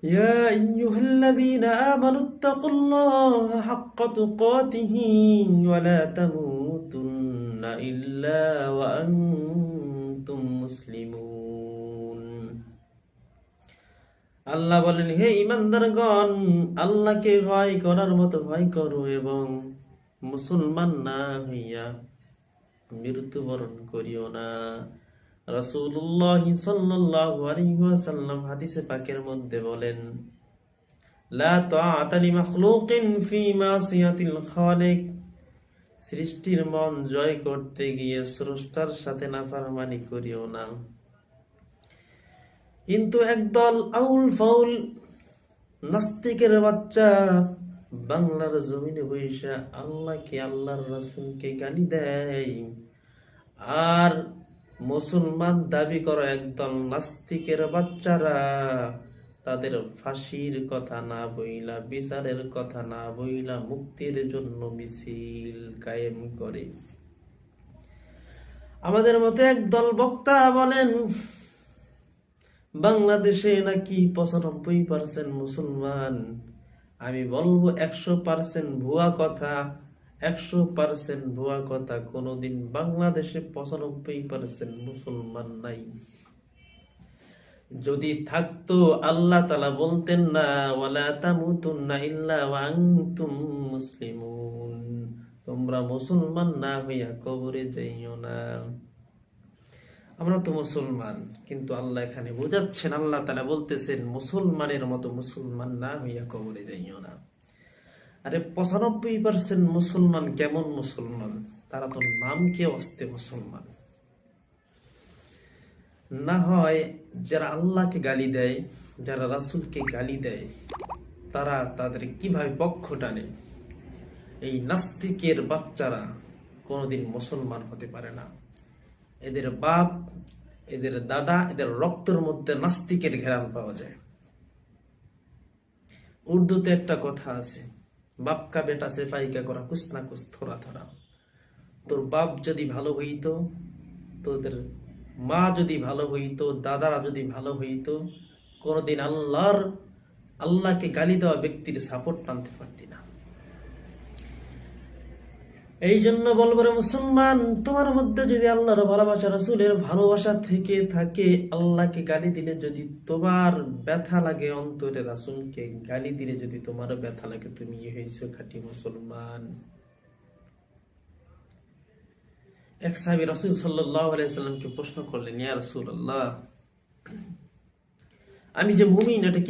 يا أيها الذين آمنوا اتقوا الله حق تقاته ولا تموتن إلا وأنتم مسلمون আল্লাহ বলেন, হে ঈমানদারগণ, আল্লাহকে ভয় করার মতো ভয় করো এবং মুসলমান না হইয়া মৃত্যুবরণ করিও না। রাসূলুল্লাহ সাল্লাল্লাহু আলাইহি ওয়াসাল্লাম হাদিসে পাকের মধ্যে বলেন, লা তাআতা লিমাখলুকিন ফি মাসিয়াতিল খালিক। সৃষ্টির মন জয় করতে গিয়ে স্রষ্টার সাথে নাফরমানি করিও না। কিন্তু একদল আউল ফাউল নাস্তিকের বাচ্চা বাংলার জমিনে বৈশা আল্লাহকে, আল্লাহর রাসূলকে গালি দেয়। আর মুসলমান দাবি করা একদল নাস্তিকের বাচ্চারা তাদের ফাঁসির কথা না বইলা, বিচারের কথা না বইলা মুক্তির জন্য মিছিল কায়েম করে। আমাদের মতে একদল বক্তা বলেন, বাংলাদেশে নাকি ৯৫% মুসলমান। আমি বলবো ১০০% ভুয়া কথা, ১০০% ভুয়া কথা। কোনদিন বাংলাদেশে ৯৫% মুসলমান নাই। যদি থাকতো আল্লাহ তাআলা বলতেন না, ওয়ালা তামুতুন্না ইল্লা ওয়া আনতুম মুসলিমুন, তোমরা মুসলমান না হইয়া কবরে যাইও না। আমরা তো মুসলমান, কিন্তু আল্লাহ এখানে বোঝাচ্ছেন, আল্লাহ তাআলা বলতেছেন মুসলমানের মতো মুসলমান না হইয়া কবরে যাইও না। আরে ৯৫% মুসলমান কেমন মুসলমান? তারা তো নামকে অস্তে মুসলমান। না হয় যারা আল্লাহকে গালি দেয়, যারা রাসূলকে গালি দেয়, তারা তাদের কিভাবে পক্ষ টানে? এই নাস্তিকের বাচ্চারা কোনোদিন মুসলমান হতে পারে না। এদের বাপ, এদের দাদা, এদের রক্তের মধ্যে নাস্তিকের ঘেরান পাওয়া যায়। উর্দুতে একটা কথা আছে, বাপ কা বেটা সে ফাইকা করা কুছ না কুছ থোড়া থোড়া। তোর বাপ যদি ভালো হইতো, তোদের মা যদি ভালো হইতো, দাদারা যদি ভালো হইতো, কোনদিন আল্লাহকে গালি দেওয়া ব্যক্তির সাপোর্ট টানতে পারতি না। এই জন্য বলবো রে মুসলমান, তোমার মধ্যে যদি আল্লাহর ভালোবাসা, রাসূলের ভালোবাসা থেকে থাকে, আল্লাহকে গালি দিলে যদি তোমার ব্যথা লাগে অন্তরে, রাসূলকে গালি দিলে যদি তোমার ব্যথা লাগে, তুমি হইছো খাঁটি মুসলমান। এক সাহাবী রাসূল সাল্লাল্লাহু আলাইহি ওয়াসাল্লামকে প্রশ্ন করলেন, ইয়া রাসূলুল্লাহ, আমি যে মুমিন এটা